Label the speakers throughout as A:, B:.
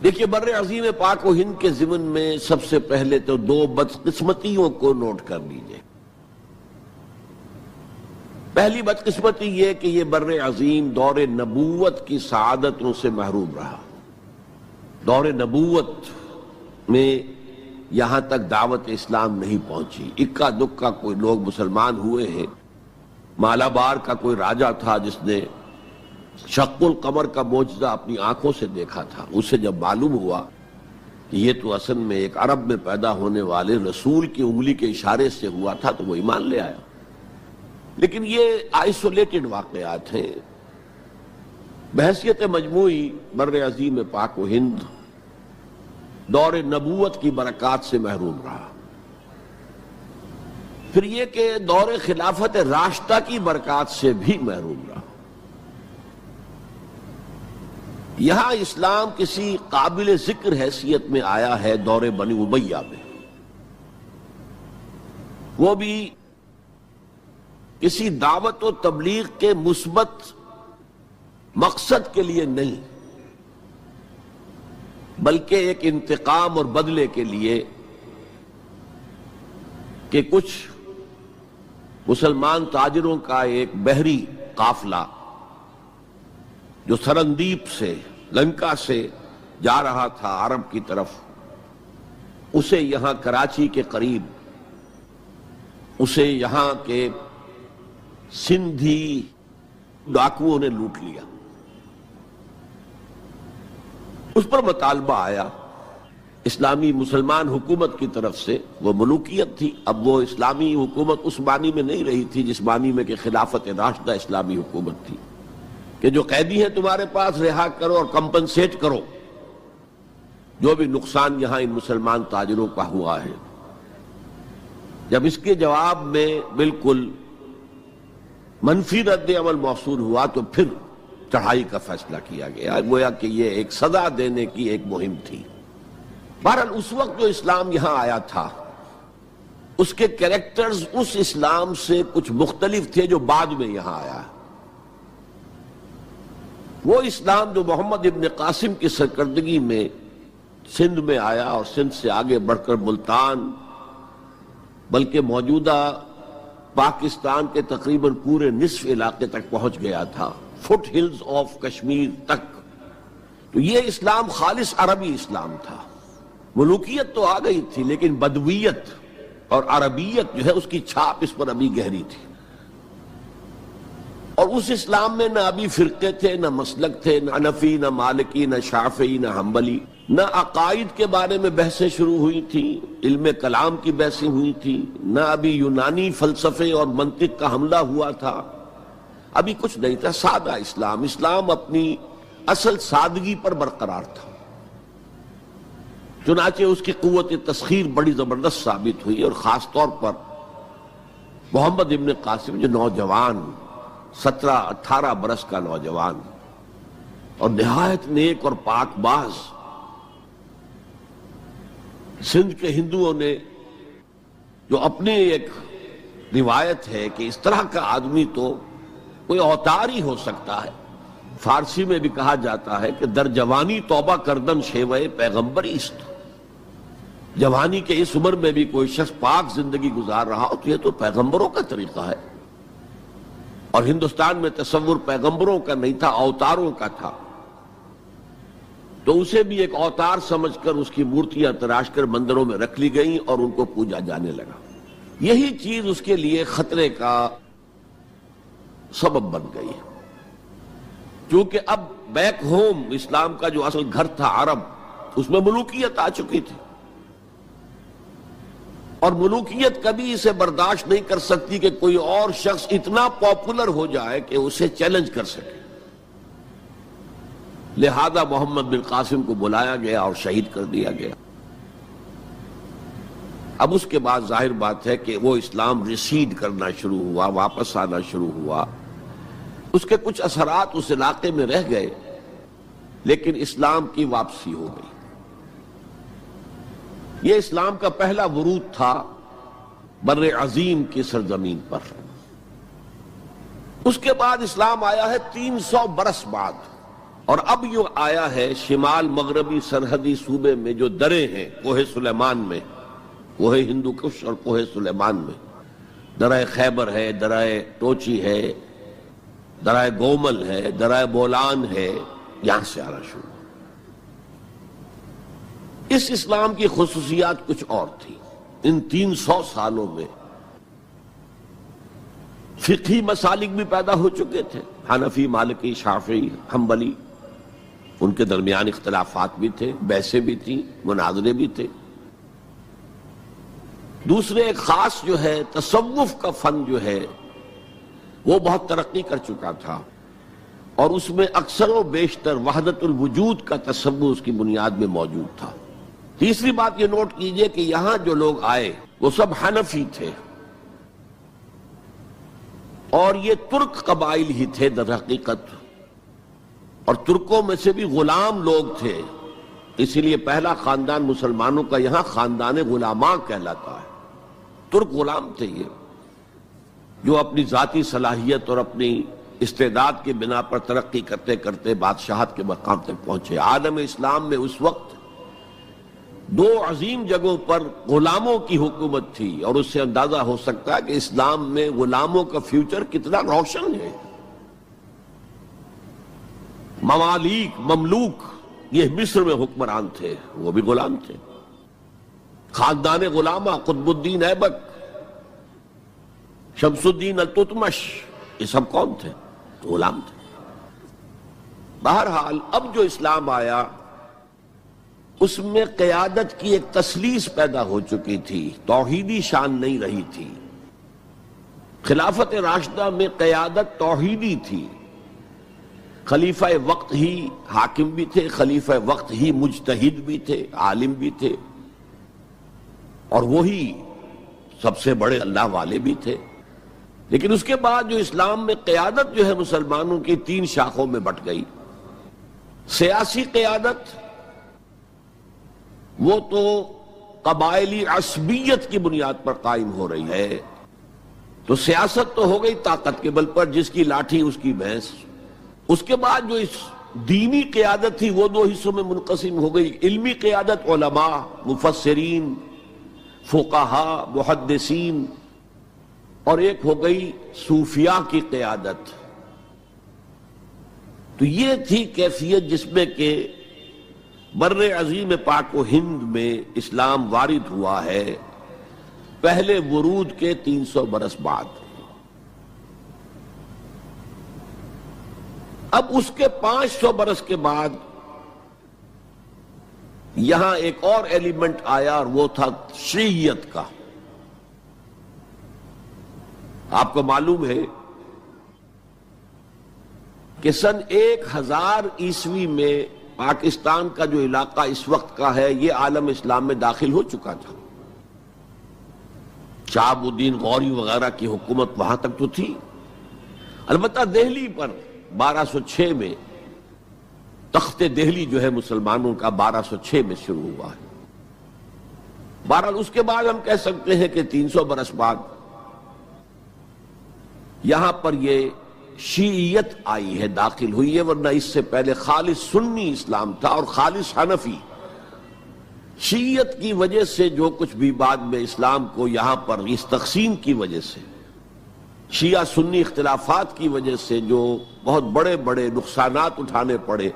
A: دیکھیے بر عظیم پاک و ہند کے ضمن میں سب سے پہلے تو دو بدقسمتیوں کو نوٹ کر لیجئے۔ پہلی بدقسمتی یہ کہ یہ بر عظیم دور نبوت کی سعادتوں سے محروم رہا۔ دور نبوت میں یہاں تک دعوت اسلام نہیں پہنچی، اکا دکا کوئی لوگ مسلمان ہوئے ہیں۔ مالابار کا کوئی راجہ تھا جس نے شق القمر کا معجزہ اپنی آنکھوں سے دیکھا تھا، اسے جب معلوم ہوا کہ یہ تو اصل میں ایک عرب میں پیدا ہونے والے رسول کی انگلی کے اشارے سے ہوا تھا تو وہ ایمان لے آیا۔ لیکن یہ آئسولیٹڈ واقعات ہیں۔ بحیثیت مجموعی بر عظیم پاک و ہند دور نبوت کی برکات سے محروم رہا۔ پھر یہ کہ دور خلافت راشدہ کی برکات سے بھی محروم رہا۔ یہاں اسلام کسی قابل ذکر حیثیت میں آیا ہے دور بنی امیہ میں، وہ بھی کسی دعوت و تبلیغ کے مثبت مقصد کے لیے نہیں، بلکہ ایک انتقام اور بدلے کے لیے کہ کچھ مسلمان تاجروں کا ایک بحری قافلہ جو سرندیپ سے لنکا سے جا رہا تھا عرب کی طرف، اسے یہاں کراچی کے قریب اسے یہاں کے سندھی ڈاکوؤں نے لوٹ لیا۔ اس پر مطالبہ آیا اسلامی مسلمان حکومت کی طرف سے، وہ ملوکیت تھی، اب وہ اسلامی حکومت اس معنی میں نہیں رہی تھی جس معنی میں کہ خلافت راشدہ اسلامی حکومت تھی کہ جو قیدی ہیں تمہارے پاس رہا کرو اور کمپنسیٹ کرو جو بھی نقصان یہاں ان مسلمان تاجروں کا ہوا ہے۔ جب اس کے جواب میں بالکل منفی رد عمل موصول ہوا تو پھر چڑھائی کا فیصلہ کیا گیا، گویا کہ یہ ایک سزا دینے کی ایک مہم تھی۔ بہرحال اس وقت جو اسلام یہاں آیا تھا اس کے کریکٹرز اس اسلام سے کچھ مختلف تھے جو بعد میں یہاں آیا۔ وہ اسلام جو محمد ابن قاسم کی سرکردگی میں سندھ میں آیا اور سندھ سے آگے بڑھ کر ملتان بلکہ موجودہ پاکستان کے تقریباً پورے نصف علاقے تک پہنچ گیا تھا، فٹ ہلز آف کشمیر تک، تو یہ اسلام خالص عربی اسلام تھا۔ ملوکیت تو آ گئی تھی لیکن بدویت اور عربیت جو ہے اس کی چھاپ اس پر ابھی گہری تھی۔ اور اس اسلام میں نہ ابھی فرقے تھے، نہ مسلک تھے، نہ حنفی، نہ مالکی، نہ شافعی، نہ حنبلی، نہ عقائد کے بارے میں بحثیں شروع ہوئی تھیں، علم کلام کی بحثیں ہوئی تھیں، نہ ابھی یونانی فلسفے اور منطق کا حملہ ہوا تھا، ابھی کچھ نہیں تھا، سادہ اسلام۔ اسلام اپنی اصل سادگی پر برقرار تھا، چنانچہ اس کی قوت تسخیر بڑی زبردست ثابت ہوئی، اور خاص طور پر محمد ابن قاسم جو نوجوان 17-18 برس کا نوجوان اور نہایت نیک اور پاک باز، سندھ کے ہندوؤں نے جو اپنی ایک روایت ہے کہ اس طرح کا آدمی تو کوئی اوتار ہی ہو سکتا ہے، فارسی میں بھی کہا جاتا ہے کہ در جوانی توبہ کردن شیوے پیغمبری است، جوانی کے اس عمر میں بھی کوئی شخص پاک زندگی گزار رہا ہو تو یہ تو پیغمبروں کا طریقہ ہے۔ اور ہندوستان میں تصور پیغمبروں کا نہیں تھا، اوتاروں کا تھا، تو اسے بھی ایک اوتار سمجھ کر اس کی مورتیاں تراش کر مندروں میں رکھ لی گئیں اور ان کو پوجا جانے لگا۔ یہی چیز اس کے لیے خطرے کا سبب بن گئی، کیونکہ اب بیک ہوم اسلام کا جو اصل گھر تھا عرب، اس میں ملوکیت آ چکی تھی، اور ملوکیت کبھی اسے برداشت نہیں کر سکتی کہ کوئی اور شخص اتنا پاپولر ہو جائے کہ اسے چیلنج کر سکے۔ لہذا محمد بن قاسم کو بلایا گیا اور شہید کر دیا گیا۔ اب اس کے بعد ظاہر بات ہے کہ وہ اسلام ریسیڈ کرنا شروع ہوا، واپس آنا شروع ہوا، اس کے کچھ اثرات اس علاقے میں رہ گئے، لیکن اسلام کی واپسی ہو گئی۔ یہ اسلام کا پہلا ورود تھا بر عظیم کی سرزمین پر۔ اس کے بعد اسلام آیا ہے 300 برس بعد، اور اب یہ آیا ہے شمال مغربی سرحدی صوبے میں جو دریں ہیں کوہ سلیمان میں، کوہ ہندو کش اور کوہ سلیمان میں، درہ خیبر ہے، درہ ٹوچی ہے، درہ گومل ہے، درہ بولان ہے، یہاں سے آنا شروع۔ اس اسلام کی خصوصیات کچھ اور تھی۔ ان 300 سالوں میں فقہی مسالک بھی پیدا ہو چکے تھے، حنفی، مالکی، شافعی، حنبلی، ان کے درمیان اختلافات بھی تھے، بحثیں بھی تھیں، مناظرے بھی تھے۔ دوسرے ایک خاص جو ہے تصوف کا فن جو ہے وہ بہت ترقی کر چکا تھا، اور اس میں اکثر و بیشتر وحدت الوجود کا تصور اس کی بنیاد میں موجود تھا۔ تیسری بات یہ نوٹ کیجئے کہ یہاں جو لوگ آئے وہ سب حنفی تھے، اور یہ ترک قبائل ہی تھے در حقیقت، اور ترکوں میں سے بھی غلام لوگ تھے، اسی لیے پہلا خاندان مسلمانوں کا یہاں خاندان غلاماں کہلاتا ہے۔ ترک غلام تھے یہ، جو اپنی ذاتی صلاحیت اور اپنی استعداد کے بنا پر ترقی کرتے کرتے بادشاہت کے مقام تک پہنچے۔ عالم اسلام میں اس وقت 2 عظیم جگہوں پر غلاموں کی حکومت تھی، اور اس سے اندازہ ہو سکتا ہے کہ اسلام میں غلاموں کا فیوچر کتنا روشن ہے۔ ممالک، مملوک، یہ مصر میں حکمران تھے، وہ بھی غلام تھے۔ خاندان غلامہ، قطب الدین ایبک، شمس الدین التتمش، یہ سب کون تھے؟ غلام تھے۔ بہرحال اب جو اسلام آیا اس میں قیادت کی ایک تسلیس پیدا ہو چکی تھی، توحیدی شان نہیں رہی تھی۔ خلافت راشدہ میں قیادت توحیدی تھی، خلیفہ وقت ہی حاکم بھی تھے، خلیفہ وقت ہی مجتہد بھی تھے، عالم بھی تھے، اور وہی سب سے بڑے اللہ والے بھی تھے۔ لیکن اس کے بعد جو اسلام میں قیادت جو ہے مسلمانوں کی 3 شاخوں میں بٹ گئی۔ سیاسی قیادت وہ تو قبائلی عصبیت کی بنیاد پر قائم ہو رہی ہے، تو سیاست تو ہو گئی طاقت کے بل پر، جس کی لاٹھی اس کی بھینس۔ اس کے بعد جو اس دینی قیادت تھی وہ 2 حصوں میں منقسم ہو گئی۔ علمی قیادت، علماء، مفسرین، فقہاء، محدثین، اور ایک ہو گئی صوفیاء کی قیادت۔ تو یہ تھی کیفیت جس میں کہ بر عظیم پاک و ہند میں اسلام وارد ہوا ہے پہلے ورود کے 300 برس بعد۔ اب اس کے 500 برس کے بعد یہاں ایک اور ایلیمنٹ آیا، اور وہ تھا شیعیت کا۔ آپ کو معلوم ہے کہ سن 1000 عیسوی میں پاکستان کا جو علاقہ اس وقت کا ہے یہ عالم اسلام میں داخل ہو چکا تھا۔ شہاب الدین غوری وغیرہ کی حکومت وہاں تک تو تھی، البتہ دہلی پر 1206 میں تخت دہلی جو ہے مسلمانوں کا 1206 میں شروع ہوا ہے۔ بہرحال اس کے بعد ہم کہہ سکتے ہیں کہ 300 برس بعد یہاں پر یہ شیعیت آئی ہے، داخل ہوئی ہے، ورنہ اس سے پہلے خالص سنی اسلام تھا اور خالص حنفی۔ شیعیت کی وجہ سے جو کچھ بھی بعد میں اسلام کو یہاں پر اس تقسیم کی وجہ سے، شیعہ سنی اختلافات کی وجہ سے جو بہت بڑے بڑے نقصانات اٹھانے پڑے،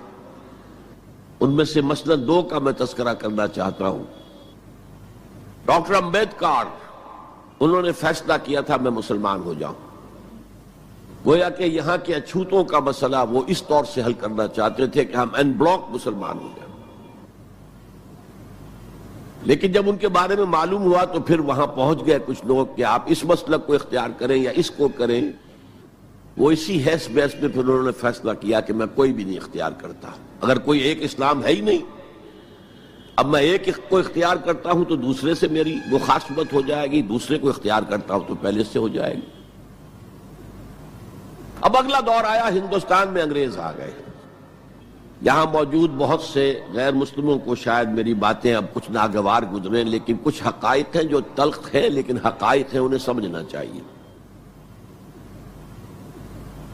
A: ان میں سے مثلا 2 کا میں تذکرہ کرنا چاہتا ہوں۔ ڈاکٹر امبیڈکر، انہوں نے فیصلہ کیا تھا میں مسلمان ہو جاؤں، گویا کہ یہاں کے اچھوتوں کا مسئلہ وہ اس طور سے حل کرنا چاہتے تھے کہ ہم ان بلاک مسلمان ہو جائیں۔ لیکن جب ان کے بارے میں معلوم ہوا تو پھر وہاں پہنچ گئے کچھ لوگ کہ آپ اس مسلک کو اختیار کریں یا اس کو کریں۔ وہ اسی حیث بحث میں پھر انہوں نے فیصلہ کیا کہ میں کوئی بھی نہیں اختیار کرتا، اگر کوئی ایک اسلام ہے ہی نہیں، اب میں ایک کو اختیار کرتا ہوں تو دوسرے سے میری مخاصمت ہو جائے گی، دوسرے کو اختیار کرتا ہوں تو پہلے سے ہو جائے گی۔ اب اگلا دور آیا، ہندوستان میں انگریز آ گئے۔ یہاں موجود بہت سے غیر مسلموں کو شاید میری باتیں اب کچھ ناگوار گزریں، لیکن کچھ حقائق ہیں جو تلخ ہیں لیکن حقائق ہیں، انہیں سمجھنا چاہیے۔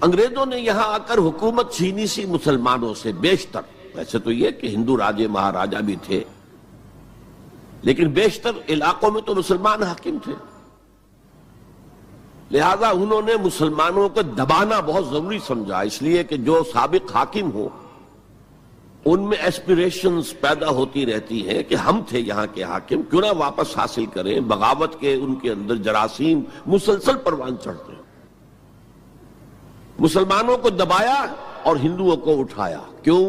A: انگریزوں نے یہاں آ کر حکومت چھینی سی مسلمانوں سے بیشتر. ویسے تو یہ کہ ہندو راجے مہاراجا بھی تھے، لیکن بیشتر علاقوں میں تو مسلمان حاکم تھے. لہذا انہوں نے مسلمانوں کو دبانا بہت ضروری سمجھا، اس لیے کہ جو سابق حاکم ہو ان میں ایسپیریشنز پیدا ہوتی رہتی ہیں کہ ہم تھے یہاں کے حاکم، کیوں نہ واپس حاصل کریں. بغاوت کے ان کے اندر جراثیم مسلسل پروان چڑھتے ہیں. مسلمانوں کو دبایا اور ہندوؤں کو اٹھایا. کیوں؟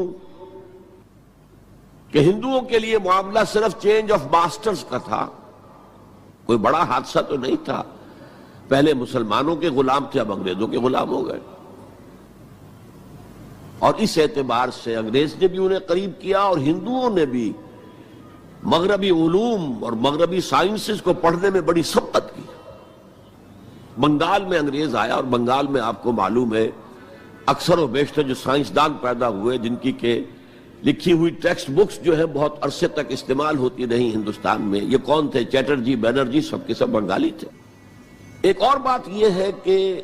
A: کہ ہندوؤں کے لیے معاملہ صرف چینج آف ماسٹرز کا تھا، کوئی بڑا حادثہ تو نہیں تھا. پہلے مسلمانوں کے غلام تھے، اب انگریزوں کے غلام ہو گئے. اور اس اعتبار سے انگریز نے بھی انہیں قریب کیا اور ہندوؤں نے بھی مغربی علوم اور مغربی سائنسز کو پڑھنے میں بڑی سبقت کی. بنگال میں انگریز آیا، اور بنگال میں آپ کو معلوم ہے اکثر و بیشتر جو سائنسدان پیدا ہوئے جن کی کہ لکھی ہوئی ٹیکسٹ بکس جو ہے بہت عرصے تک استعمال ہوتی رہی ہندوستان میں. یہ کون تھے؟ چیٹرجی، بینرجی، سب کے سب بنگالی تھے. ایک اور بات یہ ہے کہ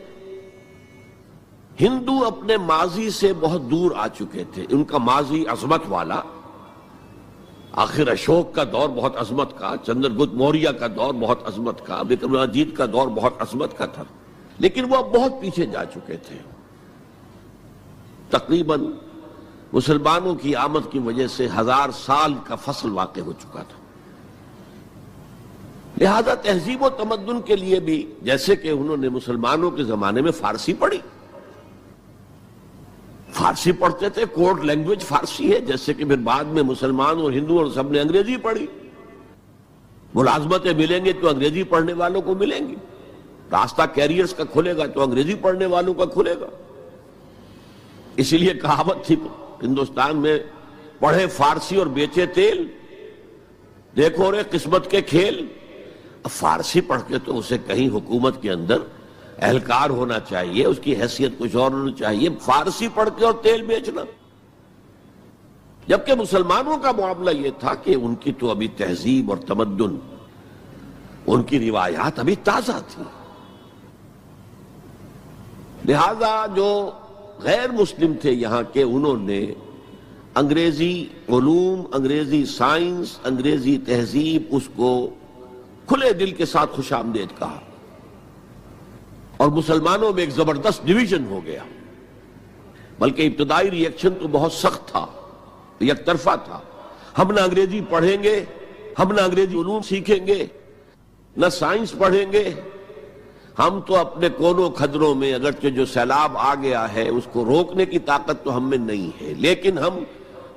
A: ہندو اپنے ماضی سے بہت دور آ چکے تھے. ان کا ماضی عظمت والا، آخر اشوک کا دور بہت عظمت کا، چندر گپت موریہ کا دور بہت عظمت کا، وکرمادیتیہ کا دور بہت عظمت کا تھا، لیکن وہ اب بہت پیچھے جا چکے تھے. تقریباً مسلمانوں کی آمد کی وجہ سے 1000 سال کا فصل واقع ہو چکا تھا. لہذا تہذیب و تمدن کے لیے بھی، جیسے کہ انہوں نے مسلمانوں کے زمانے میں فارسی پڑھی، فارسی پڑھتے تھے، کوڈ لینگویج فارسی ہے، جیسے کہ پھر بعد میں مسلمان اور ہندو اور سب نے انگریزی پڑھی. ملازمتیں ملیں گے تو انگریزی پڑھنے والوں کو ملیں گی، راستہ کیریئرز کا کھلے گا تو انگریزی پڑھنے والوں کا کھلے گا. اسی لیے کہاوت تھی ہندوستان میں، پڑھے فارسی اور بیچے تیل، دیکھو رے قسمت کے کھیل. اب فارسی پڑھ کے تو اسے کہیں حکومت کے اندر اہلکار ہونا چاہیے، اس کی حیثیت کچھ اور ہونا چاہیے. فارسی پڑھ کے اور تیل بیچنا. جبکہ مسلمانوں کا معاملہ یہ تھا کہ ان کی تو ابھی تہذیب اور تمدن، ان کی روایات ابھی تازہ تھی. لہذا جو غیر مسلم تھے یہاں کے، انہوں نے انگریزی علوم، انگریزی سائنس، انگریزی تہذیب، اس کو کھلے دل کے ساتھ خوش آمدید کہا. اور مسلمانوں میں ایک زبردست ڈویژن ہو گیا. بلکہ ابتدائی ری ایکشن تو بہت سخت تھا، یک طرفہ تھا. ہم نہ انگریزی پڑھیں گے، ہم نہ انگریزی علوم سیکھیں گے، نہ سائنس پڑھیں گے. ہم تو اپنے کونوں کھدروں میں، اگرچہ جو سیلاب آ گیا ہے اس کو روکنے کی طاقت تو ہم میں نہیں ہے، لیکن ہم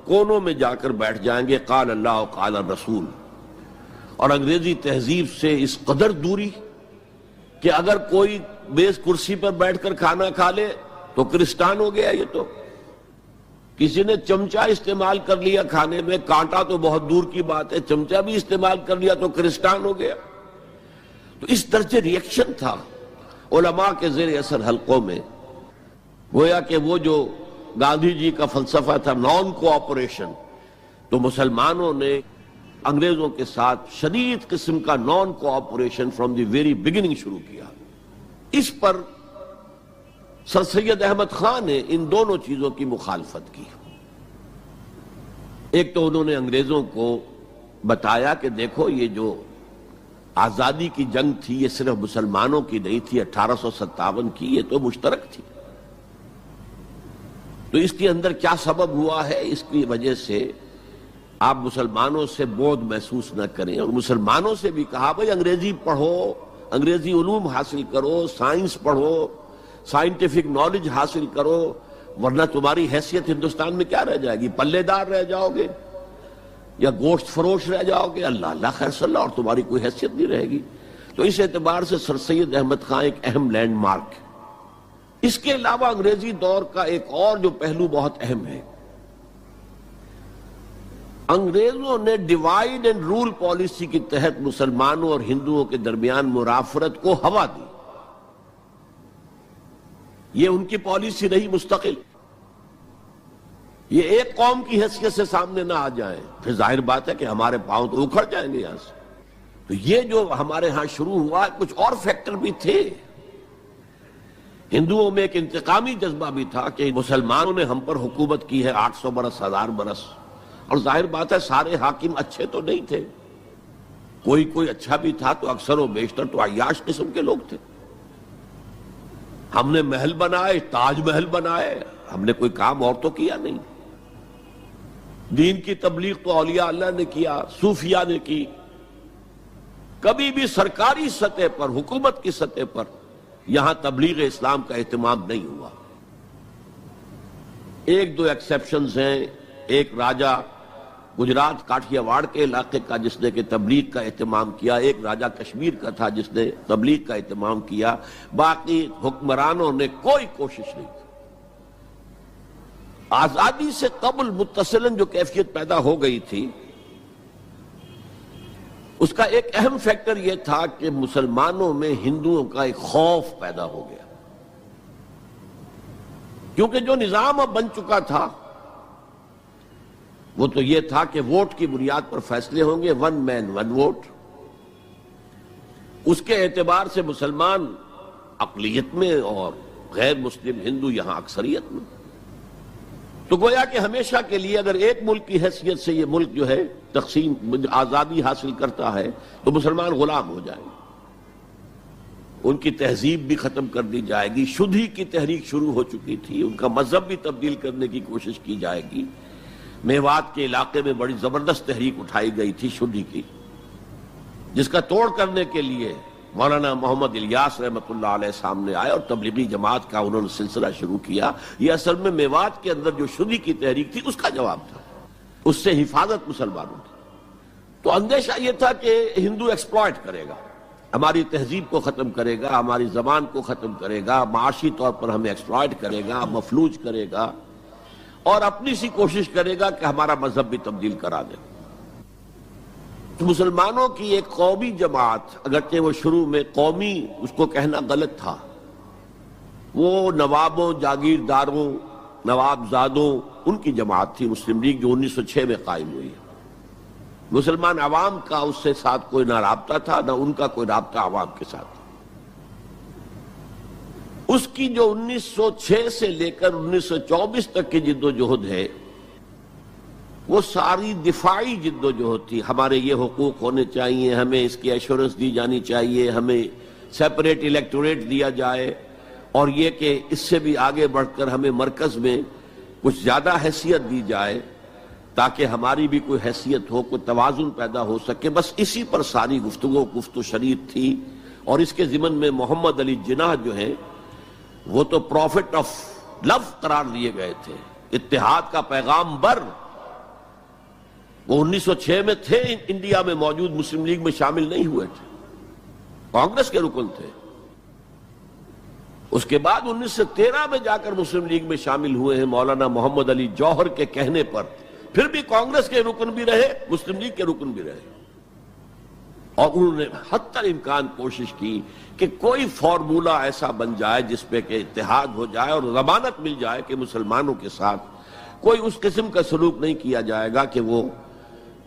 A: کونوں میں جا کر بیٹھ جائیں گے. قال اللہ قال الرسول. اور انگریزی تہذیب سے اس قدر دوری کہ اگر کوئی میز کرسی پر بیٹھ کر کھانا کھا لے تو کرسٹان ہو گیا. یہ تو کسی نے چمچہ استعمال کر لیا کھانے میں، کانٹا تو بہت دور کی بات ہے، چمچہ بھی استعمال کر لیا تو کرسٹان ہو گیا. تو اس درجے ری ایکشن تھا علماء کے زیر اثر حلقوں میں. گویا کہ وہ جو گاندھی جی کا فلسفہ تھا نان کوآپریشن، تو مسلمانوں نے انگریزوں کے ساتھ شدید قسم کا naan cooperation from the very beginning شروع کیا. اس پر سر سید احمد خان نے ان دونوں چیزوں کی مخالفت کی. ایک تو انہوں نے انگریزوں کو بتایا کہ دیکھو یہ جو آزادی کی جنگ تھی یہ صرف مسلمانوں کی نہیں تھی، 1857 کی، یہ تو مشترک تھی. تو اس کے اندر کیا سبب ہوا ہے، اس کی وجہ سے آپ مسلمانوں سے بودھ محسوس نہ کریں. اور مسلمانوں سے بھی کہا بھائی انگریزی پڑھو، انگریزی علوم حاصل کرو، سائنس پڑھو، سائنٹیفک نالج حاصل کرو، ورنہ تمہاری حیثیت ہندوستان میں کیا رہ جائے گی؟ پلے دار رہ جاؤ گے یا گوشت فروش رہ جاؤ گے، اللہ اللہ خیر صلی اللہ، اور تمہاری کوئی حیثیت نہیں رہے گی. تو اس اعتبار سے سر سید احمد خان ایک اہم لینڈ مارک ہے. اس کے علاوہ انگریزی دور کا ایک اور جو پہلو بہت اہم ہے، انگریزوں نے ڈیوائیڈ اینڈ رول پالیسی کے تحت مسلمانوں اور ہندوؤں کے درمیان مرافرت کو ہوا دی. یہ ان کی پالیسی نہیں مستقل. یہ ایک قوم کی حیثیت سے سامنے نہ آ جائیں، پھر ظاہر بات ہے کہ ہمارے پاؤں تو اکھڑ جائیں گے یہاں سے. تو یہ جو ہمارے ہاں شروع ہوا، کچھ اور فیکٹر بھی تھے. ہندوؤں میں ایک انتقامی جذبہ بھی تھا کہ مسلمانوں نے ہم پر حکومت کی ہے 800 برس 1000 برس، اور ظاہر بات ہے سارے حاکم اچھے تو نہیں تھے، کوئی اچھا بھی تھا تو اکثر و بیشتر تو عیاش قسم کے لوگ تھے۔ ہم نے محل بنائے، تاج محل بنائے، ہم نے کوئی کام اور تو کیا نہیں۔ دین کی تبلیغ تو اولیاء اللہ نے کیا، صوفیاء نے کی، کبھی بھی سرکاری سطح پر، حکومت کی سطح پر یہاں تبلیغ اسلام کا اہتمام نہیں ہوا۔ ایک دو ایکسیپشنز ہیں، ایک راجہ گجرات کاٹھیا واڑ کے علاقے کا جس نے کہ تبلیغ کا اہتمام کیا، ایک راجہ کشمیر کا تھا جس نے تبلیغ کا اہتمام کیا، باقی حکمرانوں نے کوئی کوشش نہیں کی۔ آزادی سے قبل متصلاً جو کیفیت پیدا ہو گئی تھی، اس کا ایک اہم فیکٹر یہ تھا کہ مسلمانوں میں ہندوؤں کا ایک خوف پیدا ہو گیا، کیونکہ جو نظام اب بن چکا تھا وہ تو یہ تھا کہ ووٹ کی بنیاد پر فیصلے ہوں گے، ون مین ون ووٹ۔ اس کے اعتبار سے مسلمان اقلیت میں اور غیر مسلم ہندو یہاں اکثریت میں، تو گویا کہ ہمیشہ کے لیے اگر ایک ملک کی حیثیت سے یہ ملک جو ہے تقسیم آزادی حاصل کرتا ہے تو مسلمان غلام ہو جائیں گے، ان کی تہذیب بھی ختم کر دی جائے گی۔ شدھی کی تحریک شروع ہو چکی تھی، ان کا مذہب بھی تبدیل کرنے کی کوشش کی جائے گی۔ میوات کے علاقے میں بڑی زبردست تحریک اٹھائی گئی تھی شدھی کی، جس کا توڑ کرنے کے لیے مولانا محمد الیاس رحمۃ اللہ علیہ سامنے آئے اور تبلیغی جماعت کا انہوں نے سلسلہ شروع کیا۔ یہ اصل میں میوات کے اندر جو شدھی کی تحریک تھی اس کا جواب تھا، اس سے حفاظت مسلمانوں کی۔ تو اندیشہ یہ تھا کہ ہندو ایکسپلائٹ کرے گا، ہماری تہذیب کو ختم کرے گا، ہماری زبان کو ختم کرے گا، معاشی طور پر ہمیں ایکسپلائٹ کرے گا، مفلوج کرے گا، اور اپنی سی کوشش کرے گا کہ ہمارا مذہب بھی تبدیل کرا دے۔ تو مسلمانوں کی ایک قومی جماعت، اگرچہ وہ شروع میں قومی اس کو کہنا غلط تھا، وہ نوابوں، جاگیرداروں، نوابزادوں ان کی جماعت تھی مسلم لیگ، جو 1906 میں قائم ہوئی ہے۔ مسلمان عوام کا اس سے ساتھ کوئی نہ رابطہ تھا، نہ ان کا کوئی رابطہ عوام کے ساتھ۔ اس کی جو 1906 سے لے کر 1924 تک کی جد و جہد ہے، وہ ساری دفاعی جد و جہد تھی۔ ہمارے یہ حقوق ہونے چاہیے، ہمیں اس کی ایشورنس دی جانی چاہیے، ہمیں سیپریٹ الیکٹوریٹ دیا جائے، اور یہ کہ اس سے بھی آگے بڑھ کر ہمیں مرکز میں کچھ زیادہ حیثیت دی جائے تاکہ ہماری بھی کوئی حیثیت ہو، کوئی توازن پیدا ہو سکے۔ بس اسی پر ساری گفت و شریعت تھی۔ اور اس کے ضمن میں محمد علی جناح جو ہیں وہ تو پروفٹ آف لو قرار دیے گئے تھے، اتحاد کا پیغام بر۔ وہ 1906 میں تھے، انڈیا میں موجود، مسلم لیگ میں شامل نہیں ہوئے تھے، کانگریس کے رکن تھے۔ اس کے بعد 1913 میں جا کر مسلم لیگ میں شامل ہوئے ہیں مولانا محمد علی جوہر کے کہنے پر، پھر بھی کانگریس کے رکن بھی رہے، مسلم لیگ کے رکن بھی رہے، اور انہوں نے حتی الامکان کوشش کی کہ کوئی فارمولہ ایسا بن جائے جس پہ کہ اتحاد ہو جائے اور ضمانت مل جائے کہ مسلمانوں کے ساتھ کوئی اس قسم کا سلوک نہیں کیا جائے گا کہ وہ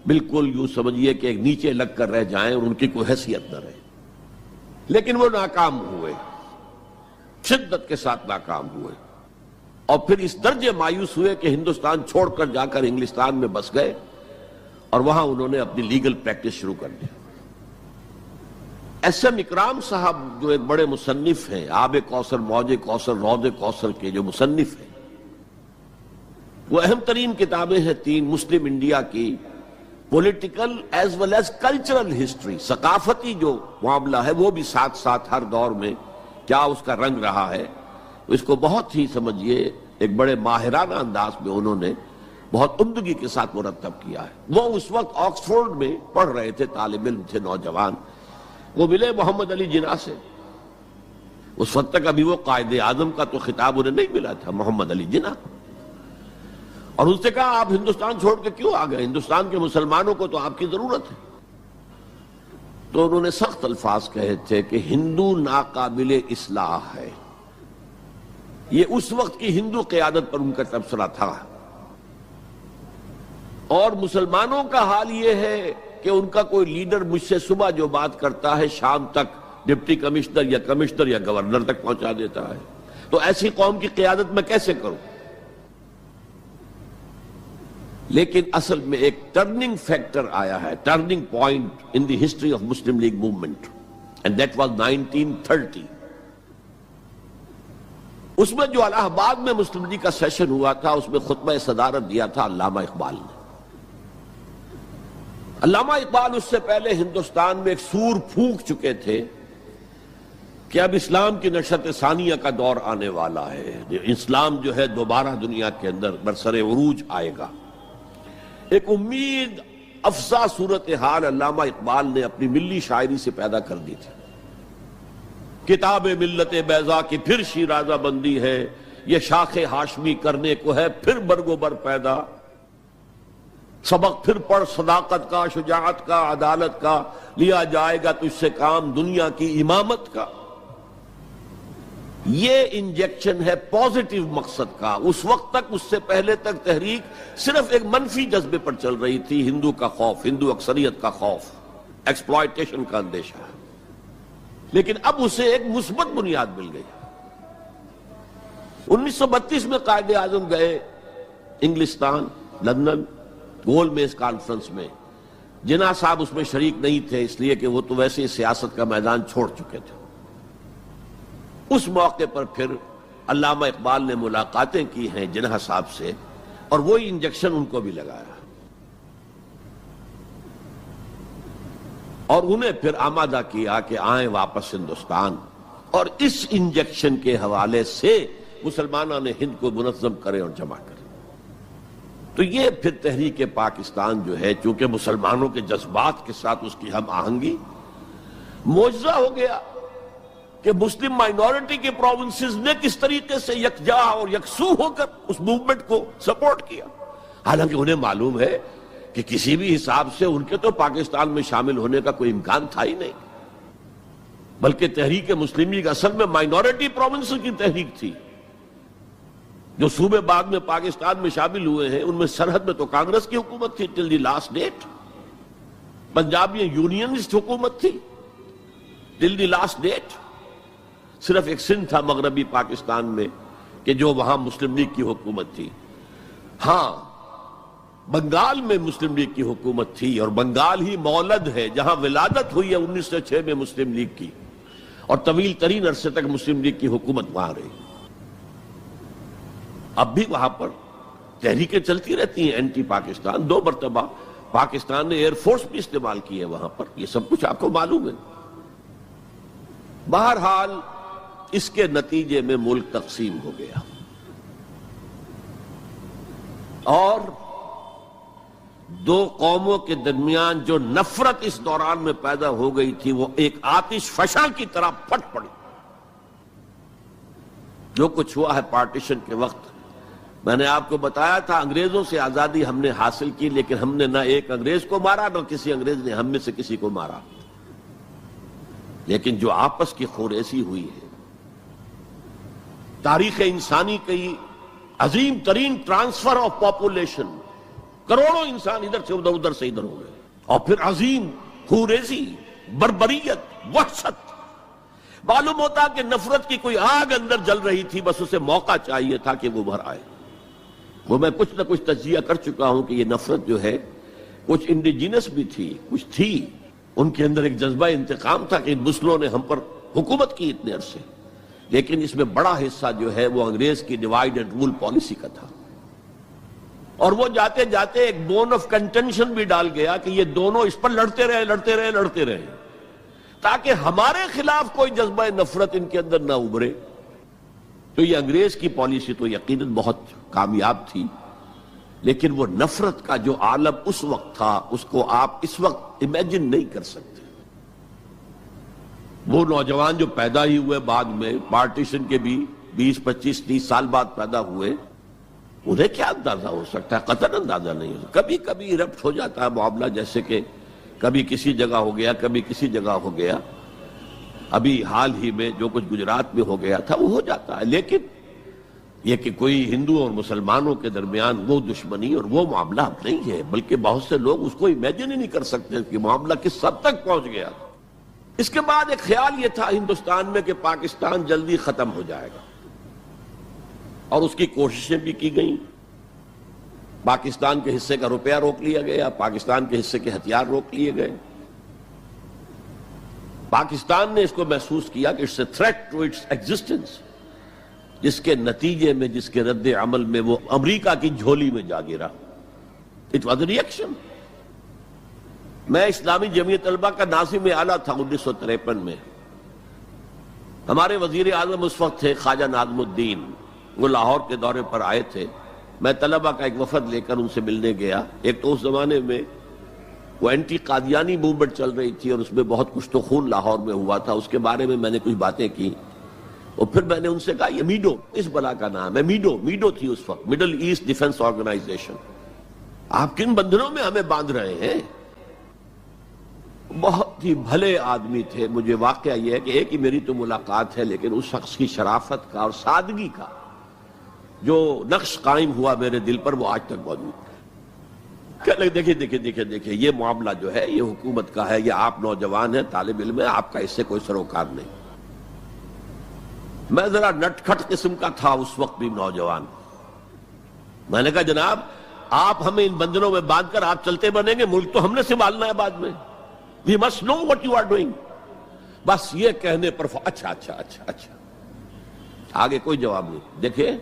A: بالکل یوں سمجھیے کہ ایک نیچے لگ کر رہ جائیں اور ان کی کوئی حیثیت نہ رہے۔ لیکن وہ ناکام ہوئے، شدت کے ساتھ ناکام ہوئے، اور پھر اس درجے مایوس ہوئے کہ ہندوستان چھوڑ کر جا کر انگلستان میں بس گئے، اور وہاں انہوں نے اپنی لیگل پریکٹس شروع کر دی۔ ایس ایم اکرام صاحب جو ایک بڑے مصنف ہیں، آب کوثر، موج کوثر، رود کوثر کے جو مصنف ہیں، وہ اہم ترین کتابیں ہیں تین مسلم انڈیا کی، political as well as cultural history, ثقافتی جو معاملہ ہے وہ بھی ساتھ ساتھ ہر دور میں کیا اس کا رنگ رہا ہے، اس کو بہت ہی سمجھیے ایک بڑے ماہرانہ انداز میں انہوں نے بہت عمدگی کے ساتھ مرتب کیا ہے۔ وہ اس وقت آکسفورڈ میں پڑھ رہے تھے، طالب علم تھے، نوجوان، وہ ملے محمد علی جناح سے۔ اس وقت تک ابھی وہ قائد اعظم کا تو خطاب انہیں نہیں ملا تھا، محمد علی جناح، اور ان سے کہا آپ ہندوستان چھوڑ کے کیوں آ گئے، ہندوستان کے مسلمانوں کو تو آپ کی ضرورت ہے۔ تو انہوں نے سخت الفاظ کہے تھے کہ ہندو ناقابل اصلاح ہے۔ یہ اس وقت کی ہندو قیادت پر ان کا تبصرہ تھا، اور مسلمانوں کا حال یہ ہے کہ ان کا کوئی لیڈر مجھ سے صبح جو بات کرتا ہے شام تک ڈپٹی کمشنر یا کمشنر یا گورنر تک پہنچا دیتا ہے، تو ایسی قوم کی قیادت میں کیسے کروں؟ لیکن اصل میں ایک ٹرننگ فیکٹر آیا ہے، turning point in the history of Muslim league movement, and that was 1930۔ اس میں جو الہ آباد میں مسلم لیگ کا سیشن ہوا تھا، اس میں خطبہ صدارت دیا تھا علامہ اقبال نے۔ علامہ اقبال اس سے پہلے ہندوستان میں ایک سور پھونک چکے تھے کہ اب اسلام کی نشأت ثانیہ کا دور آنے والا ہے، اسلام جو ہے دوبارہ دنیا کے اندر برسر عروج آئے گا۔ ایک امید افزا صورتحال علامہ اقبال نے اپنی ملی شاعری سے پیدا کر دی تھی۔ کتاب ملت بیضا کی پھر شیرازہ بندی ہے، یہ شاخ ہاشمی کرنے کو ہے پھر برگ و بر پیدا، سبق پھر پڑھ صداقت کا، شجاعت کا، عدالت کا، لیا جائے گا تجھ سے کام دنیا کی امامت کا۔ یہ انجیکشن ہے پازیٹیو مقصد کا۔ اس وقت تک، اس سے پہلے تک تحریک صرف ایک منفی جذبے پر چل رہی تھی، ہندو کا خوف، ہندو اکثریت کا خوف، ایکسپلائٹیشن کا اندیشہ۔ لیکن اب اسے ایک مثبت بنیاد مل گئی۔ 1932 میں قائد اعظم گئے انگلستان، لندن، گول میز کانفرنس میں۔ جناح صاحب اس میں شریک نہیں تھے، اس لیے کہ وہ تو ویسے ہی سیاست کا میدان چھوڑ چکے تھے۔ اس موقع پر پھر علامہ اقبال نے ملاقاتیں کی ہیں جناح صاحب سے، اور وہی انجیکشن ان کو بھی لگایا، اور انہیں پھر آمادہ کیا کہ آئیں واپس ہندوستان، اور اس انجیکشن کے حوالے سے مسلمانوں نے ہند کو منظم کرے اور جمع کرے۔ تو یہ پھر تحریک پاکستان جو ہے، چونکہ مسلمانوں کے جذبات کے ساتھ اس کی ہم آہنگی، معجزہ ہو گیا کہ مسلم مائنورٹی کے پروونسز نے کس طریقے سے یکجا اور یکسو ہو کر اس موومنٹ کو سپورٹ کیا، حالانکہ انہیں معلوم ہے کہ کسی بھی حساب سے ان کے تو پاکستان میں شامل ہونے کا کوئی امکان تھا ہی نہیں، بلکہ تحریک مسلم لیگ اصل میں مائنورٹی پروونسز کی تحریک تھی۔ جو صوبے بعد میں پاکستان میں شامل ہوئے ہیں، ان میں سرحد میں تو کانگریس کی حکومت تھی ٹل دی لاسٹ ڈیٹ، پنجاب میں یونینسٹ حکومت تھی ٹل دی لاسٹ ڈیٹ، صرف ایک سندھ تھا مغربی پاکستان میں کہ جو وہاں مسلم لیگ کی حکومت تھی۔ ہاں، بنگال میں مسلم لیگ کی حکومت تھی، اور بنگال ہی مولد ہے جہاں ولادت ہوئی ہے 1906 میں مسلم لیگ کی، اور طویل ترین عرصے تک مسلم لیگ کی حکومت وہاں رہی۔ اب بھی وہاں پر تحریکیں چلتی رہتی ہیں اینٹی پاکستان۔ 2 مرتبہ پاکستان نے ایئر فورس بھی استعمال کی ہے وہاں پر، یہ سب کچھ آپ کو معلوم ہے۔ بہرحال اس کے نتیجے میں ملک تقسیم ہو گیا، اور 2 قوموں کے درمیان جو نفرت اس دوران میں پیدا ہو گئی تھی، وہ ایک آتش فشاں کی طرح پھٹ پڑی۔ جو کچھ ہوا ہے پارٹیشن کے وقت، میں نے آپ کو بتایا تھا انگریزوں سے آزادی ہم نے حاصل کی، لیکن ہم نے نہ ایک انگریز کو مارا، نہ کسی انگریز نے ہم میں سے کسی کو مارا۔ لیکن جو آپس کی خوریزی ہوئی ہے، تاریخ انسانی کی عظیم ترین ٹرانسفر آف پاپولیشن، کروڑوں انسان ادھر سے ادھر، ادھر سے ادھر ہو گئے، اور پھر عظیم خوریزی، بربریت، وحشت۔ معلوم ہوتا کہ نفرت کی کوئی آگ اندر جل رہی تھی، بس اسے موقع چاہیے تھا کہ وہ ابھر آئے۔ وہ میں کچھ نہ کچھ تجزیہ کر چکا ہوں کہ یہ نفرت جو ہے کچھ انڈیجینس بھی تھی، کچھ تھی ان کے اندر، ایک جذبہ انتقام تھا کہ مسلموں نے ہم پر حکومت کی اتنے عرصے، لیکن اس میں بڑا حصہ جو ہے وہ انگریز کی ڈیوائیڈ اینڈ رول پالیسی کا تھا، اور وہ جاتے جاتے ایک بون آف کنٹینشن بھی ڈال گیا کہ یہ دونوں اس پر لڑتے رہے تاکہ ہمارے خلاف کوئی جذبہ نفرت ان کے اندر نہ ابھرے۔ تو یہ انگریز کی پالیسی تو یقیناً بہت کامیاب تھی، لیکن وہ نفرت کا جو عالم اس وقت تھا، اس کو آپ اس وقت امیجن نہیں کر سکتے۔ وہ نوجوان جو پیدا ہی ہوئے بعد میں پارٹیشن کے بھی 20, 25, 30 سال بعد پیدا ہوئے، انہیں کیا اندازہ ہو سکتا ہے؟ قطعاً اندازہ نہیں ہو سکتا۔ کبھی کبھی ربط ہو جاتا ہے معاملہ، جیسے کہ کبھی کسی جگہ ہو گیا، کبھی کسی جگہ ہو گیا، ابھی حال ہی میں جو کچھ گجرات میں ہو گیا تھا وہ ہو جاتا ہے، لیکن یہ کہ کوئی ہندو اور مسلمانوں کے درمیان وہ دشمنی اور وہ معاملہ اب نہیں ہے، بلکہ بہت سے لوگ اس کو امیجن ہی نہیں کر سکتے کہ معاملہ کس حد تک پہنچ گیا۔ اس کے بعد ایک خیال یہ تھا ہندوستان میں کہ پاکستان جلدی ختم ہو جائے گا، اور اس کی کوششیں بھی کی گئیں. پاکستان کے حصے کا روپیہ روک لیا گیا، پاکستان کے حصے کے ہتھیار روک لیے گئے. پاکستان نے اس کو محسوس کیا کہ it's a threat to its existence, جس کے نتیجے میں، جس کے رد عمل میں وہ امریکہ کی جھولی میں جا گرا. It was a reaction. میں اسلامی جمعیت طلبہ کا ناظم اعلیٰ تھا 1953 میں. ہمارے وزیر اعظم اس وقت تھے خواجہ ناظم الدین. وہ لاہور کے دورے پر آئے تھے. میں طلبہ کا ایک وفد لے کر ان سے ملنے گیا. ایک تو اس زمانے میں وہ اینٹی قادیانی موومنٹ چل رہی تھی اور اس میں بہت کچھ تو خون لاہور میں ہوا تھا. اس کے بارے میں میں نے کچھ باتیں کی اور پھر میں نے ان سے کہا یہ میڈو اس بلا کا نام ہے. میڈو تھی اس وقت، مڈل ایسٹ ڈیفنس آرگنائزیشن. آپ کن بندھنوں میں ہمیں باندھ رہے ہیں؟ بہت ہی بھلے آدمی تھے. مجھے واقعہ یہ ہے کہ ایک ہی میری تو ملاقات ہے، لیکن اس شخص کی شرافت کا اور سادگی کا جو نقش قائم ہوا میرے دل پر وہ آج تک موجود ہے. دیکھیں یہ معاملہ جو ہے یہ حکومت کا ہے. یہ آپ نوجوان ہیں، طالب علم ہیں، آپ کا اس سے کوئی سروکار نہیں. میں ذرا نٹ کھٹ قسم کا تھا اس وقت بھی نوجوان. میں نے کہا جناب آپ ہمیں ان بندنوں میں باندھ کر آپ چلتے بنیں گے، ملک تو ہم نے سنبھالنا ہے بعد میں. We must know what you are doing. بس یہ کہنے پر اچھا آگے کوئی جواب نہیں. دیکھیں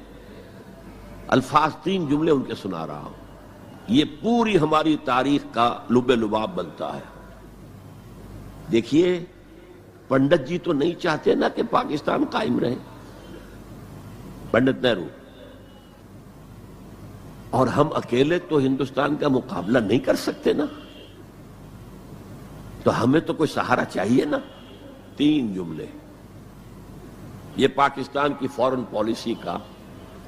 A: الفاظ 3 جملے ان کے سنا رہا ہوں. یہ پوری ہماری تاریخ کا لب لباب بنتا ہے. دیکھیے پنڈت جی تو نہیں چاہتے نا کہ پاکستان قائم رہے، پنڈت نہرو. اور ہم اکیلے تو ہندوستان کا مقابلہ نہیں کر سکتے نا، تو ہمیں تو کوئی سہارا چاہیے نا. 3 جملے یہ پاکستان کی فورن پالیسی کا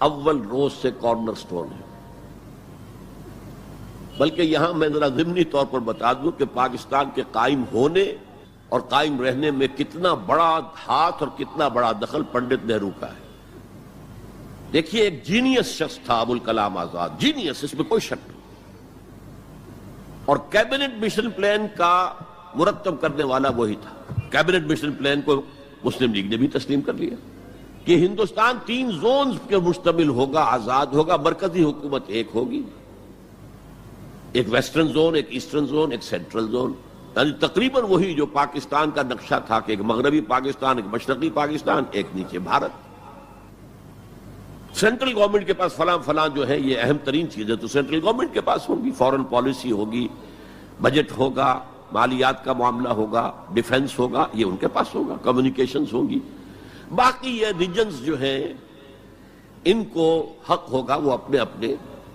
A: اول روز سے کارنر سٹون ہے. بلکہ یہاں میں ذرا ضمنی طور پر بتا دوں کہ پاکستان کے قائم ہونے اور قائم رہنے میں کتنا بڑا ہاتھ اور کتنا بڑا دخل پنڈت نہرو کا ہے. دیکھیے ایک جینیس شخص تھا ابوالکلام آزاد، جینیس، اس میں کوئی شک نہیں. اور کیبنٹ مشن پلان کا مرتب کرنے والا وہی تھا. کیبنٹ مشن پلان کو مسلم لیگ نے بھی تسلیم کر لیا کہ ہندوستان 3 زونز پر مشتمل ہوگا، آزاد ہوگا، مرکزی حکومت ایک ہوگی، ایک ویسٹرن زون، ایک ایسٹرن زون، ایک سینٹرل زون. یعنی تقریباً وہی جو پاکستان کا نقشہ تھا کہ ایک مغربی پاکستان، ایک مشرقی پاکستان، ایک نیچے بھارت. سینٹرل گورنمنٹ کے پاس فلاں جو ہے یہ اہم ترین چیزیں تو سینٹرل گورنمنٹ کے پاس ہوں گی. فورن پالیسی ہوگی، بجٹ ہوگا، مالیات کا معاملہ ہوگا، ڈیفنس ہوگا، یہ ان کے پاس ہوگا، کمیونیکیشنز ہوں گی. باقی یہ ریجنز جو ہیں ان کو حق ہوگا وہ اپنے اپنے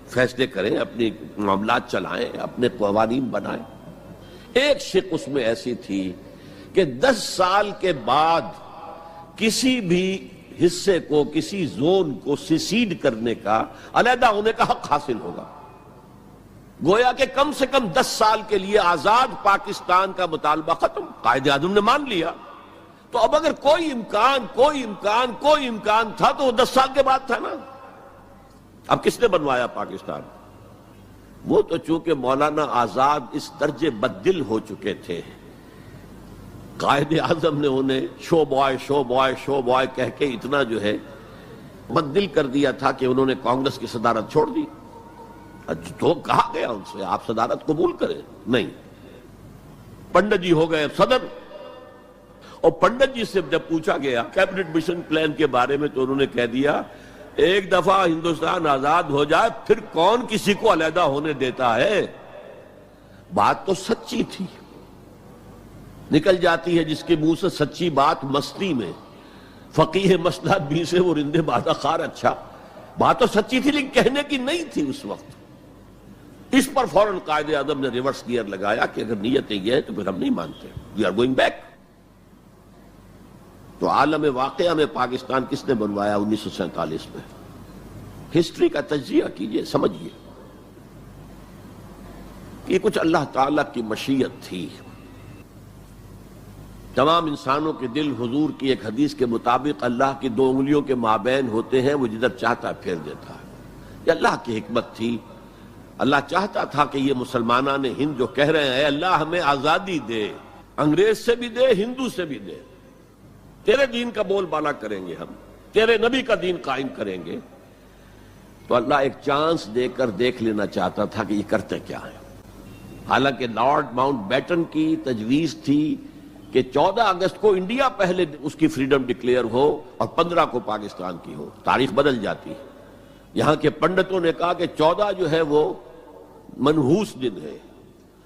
A: فیصلے کریں، اپنے معاملات چلائیں، اپنے قوانین بنائیں. ایک شق اس میں ایسی تھی کہ 10 سال کے بعد کسی بھی حصے کو، کسی زون کو سیسیڈ کرنے کا، علیحدہ ہونے کا حق حاصل ہوگا. گویا کہ کم سے کم 10 سال کے لیے آزاد پاکستان کا مطالبہ ختم. قائد اعظم نے مان لیا. تو اب اگر کوئی امکان تھا تو وہ 10 سال کے بعد تھا نا. اب کس نے بنوایا پاکستان؟ وہ تو چونکہ مولانا آزاد اس درجے بددل ہو چکے تھے، قائد اعظم نے انہیں شو بوائے کہہ کے اتنا جو ہے بددل کر دیا تھا کہ انہوں نے کانگریس کی صدارت چھوڑ دی. تو کہا گیا ان سے آپ صدارت قبول کریں، نہیں. پنڈت جی ہو گئے صدر. اور پنڈت جی سے جب پوچھا گیا کیبنٹ مشن پلان کے بارے میں تو انہوں نے کہہ دیا ایک دفعہ ہندوستان آزاد ہو جائے پھر کون کسی کو علیحدہ ہونے دیتا ہے. بات تو سچی تھی. نکل جاتی ہے جس کے منہ سے سچی بات مستی میں، فقیہ مسئلہ بھی سے وہ رندے بادہ خار. اچھا بات تو سچی تھی لیکن کہنے کی نہیں تھی اس وقت. اس پر فوراً قائد اعظم نے ریورس گیئر لگایا کہ اگر نیتیں یہ ہے تو پھر ہم نہیں مانتے، وی آر گوئنگ بیک. تو عالم واقعہ میں پاکستان کس نے بنوایا 1947 میں؟ ہسٹری کا تجزیہ کیجئے، سمجھیے. یہ کچھ اللہ تعالیٰ کی مشیت تھی. تمام انسانوں کے دل حضور کی ایک حدیث کے مطابق اللہ کی 2 انگلیوں کے مابین ہوتے ہیں، وہ جدھر چاہتا پھیر دیتا ہے. یہ اللہ کی حکمت تھی. اللہ چاہتا تھا کہ یہ مسلمانان ہند جو کہہ رہے ہیں اے اللہ ہمیں آزادی دے، انگریز سے بھی دے، ہندو سے بھی دے، تیرے دین کا بول بالا کریں گے، ہم تیرے نبی کا دین قائم کریں گے. تو اللہ ایک چانس دے کر دیکھ لینا چاہتا تھا کہ یہ کرتے کیا ہیں. حالانکہ لارڈ ماؤنٹ بیٹن کی تجویز تھی کہ 14 اگست کو انڈیا پہلے اس کی فریڈم ڈکلیئر ہو اور 15 کو پاکستان کی ہو. تاریخ بدل جاتی ہے. یہاں کے پنڈتوں نے کہا کہ 14 جو ہے وہ منحوس دن ہے،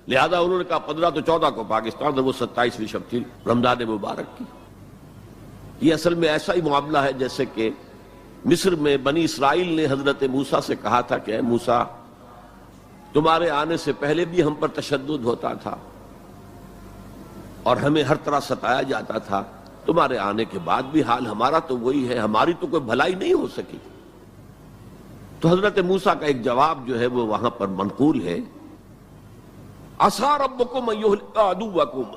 A: لہذا انہوں نے کہا 15 تو 14 کو پاکستان، اور وہ 27ویں شب تھی رمضان مبارک کی. یہ اصل میں ایسا ہی معاملہ ہے جیسے کہ مصر میں بنی اسرائیل نے حضرت موسیٰ سے کہا تھا کہ اے موسیٰ، تمہارے آنے سے پہلے بھی ہم پر تشدد ہوتا تھا اور ہمیں ہر طرح ستایا جاتا تھا، تمہارے آنے کے بعد بھی حال ہمارا تو وہی ہے، ہماری تو کوئی بھلائی نہیں ہو سکی. تو حضرت موسیٰ کا ایک جواب جو ہے وہ وہاں پر منقول ہے، عَسَىٰ رَبُّكُمْ أَن يُهْلِكَ عَدُوَّكُمْ،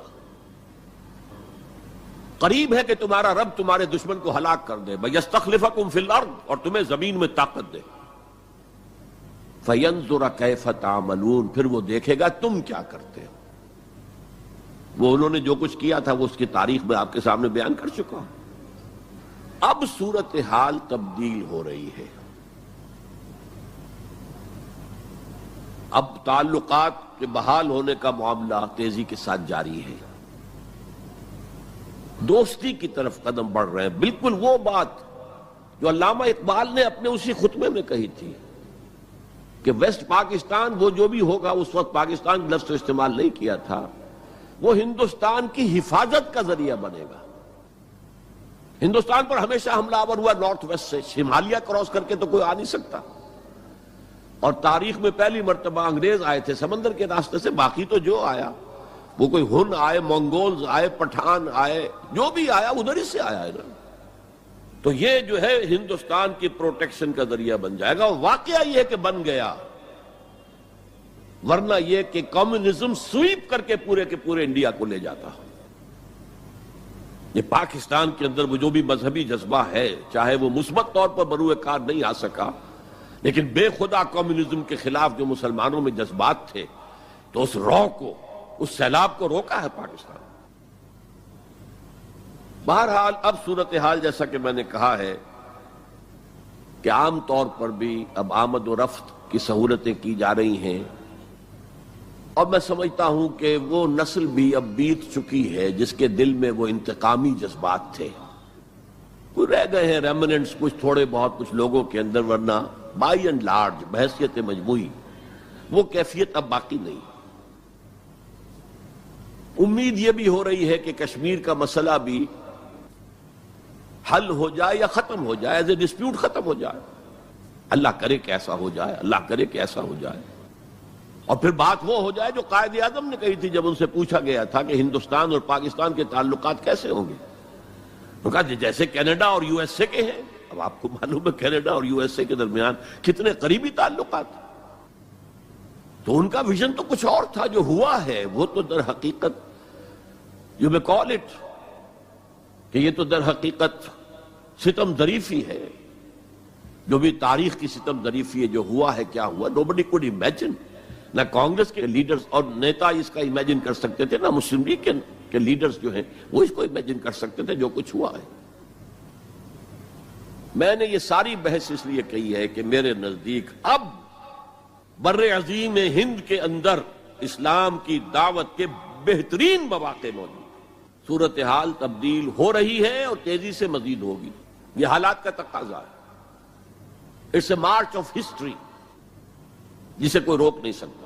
A: قریب ہے کہ تمہارا رب تمہارے دشمن کو ہلاک کر دے، وَيَسْتَخْلِفَكُمْ فِي الْأَرْضِ، اور تمہیں زمین میں طاقت دے، فَيَنْظُرَ كَيْفَ تَعْمَلُونَ، پھر وہ دیکھے گا تم کیا کرتے ہو. وہ انہوں نے جو کچھ کیا تھا وہ اس کی تاریخ میں آپ کے سامنے بیان کر چکا ہوں. اب صورتحال تبدیل ہو رہی ہے. اب تعلقات کے بحال ہونے کا معاملہ تیزی کے ساتھ جاری ہے، دوستی کی طرف قدم بڑھ رہے ہیں. بالکل وہ بات جو علامہ اقبال نے اپنے اسی خطبے میں کہی تھی کہ ویسٹ پاکستان وہ جو بھی ہوگا، اس وقت پاکستان لفظ تو استعمال نہیں کیا تھا، وہ ہندوستان کی حفاظت کا ذریعہ بنے گا. ہندوستان پر ہمیشہ حملہ آور ہوا نارتھ ویسٹ سے، ہمالیہ کراس کر کے تو کوئی آ نہیں سکتا، اور تاریخ میں پہلی مرتبہ انگریز آئے تھے سمندر کے راستے سے. باقی تو جو آیا وہ کوئی ہن آئے، منگولز آئے، پٹھان آئے، جو بھی آیا ادھر ہی سے آیا ہے نا. تو یہ جو ہے ہندوستان کی پروٹیکشن کا ذریعہ بن جائے گا. اور واقعہ یہ کہ بن گیا، ورنہ یہ کہ کمیونزم سویپ کر کے پورے انڈیا کو لے جاتا. یہ پاکستان کے اندر وہ جو بھی مذہبی جذبہ ہے، چاہے وہ مثبت طور پر بروئے کار نہیں آ سکا، لیکن بے خدا کمیونزم کے خلاف جو مسلمانوں میں جذبات تھے، تو اس رو کو، اس سیلاب کو روکا ہے پاکستان. بہرحال اب صورتحال جیسا کہ میں نے کہا ہے کہ عام طور پر بھی اب آمد و رفت کی سہولتیں کی جا رہی ہیں، اور میں سمجھتا ہوں کہ وہ نسل بھی اب بیت چکی ہے جس کے دل میں وہ انتقامی جذبات تھے. کوئی رہ گئے ہیں ریمننٹس کچھ تھوڑے بہت کچھ لوگوں کے اندر، ورنہ بائی اینڈ لارج بحیثیت مجموعی وہ کیفیت اب باقی نہیں. امید یہ بھی ہو رہی ہے کہ کشمیر کا مسئلہ بھی حل ہو جائے یا ختم ہو جائے، ایز اے ڈسپیوٹ ختم ہو جائے. اللہ کرے کہ ایسا ہو جائے، اللہ کرے کہ ایسا ہو جائے. اور پھر بات وہ ہو جائے جو قائد اعظم نے کہی تھی جب ان سے پوچھا گیا تھا کہ ہندوستان اور پاکستان کے تعلقات کیسے ہوں گے. انہوں نے کہا جیسے کینیڈا اور یو ایس اے کے ہیں. اب آپ کو معلوم ہے کینیڈا اور یو ایس اے کے درمیان کتنے قریبی تعلقات. تو ان کا ویژن تو کچھ اور تھا، جو ہوا ہے وہ تو در حقیقت یو میں کال اٹ کہ یہ تو در حقیقت ستم ظریفی ہے. جو بھی تاریخ کی ستم ظریفی ہے، جو ہوا ہے کیا ہوا. nobody could imagine، نہ کانگریس کے لیڈرز اور نیتا اس کا امیجن کر سکتے تھے، نہ مسلم لیگ کے لیڈرز جو ہیں وہ اس کو امیجن کر سکتے تھے جو کچھ ہوا ہے. میں نے یہ ساری بحث اس لیے کہی ہے کہ میرے نزدیک اب بر عظیم ہند کے اندر اسلام کی دعوت کے بہترین مواقع موجود. صورتحال تبدیل ہو رہی ہے اور تیزی سے مزید ہوگی. یہ حالات کا تقاضا ہے. It's a march of history جسے کوئی روک نہیں سکتا.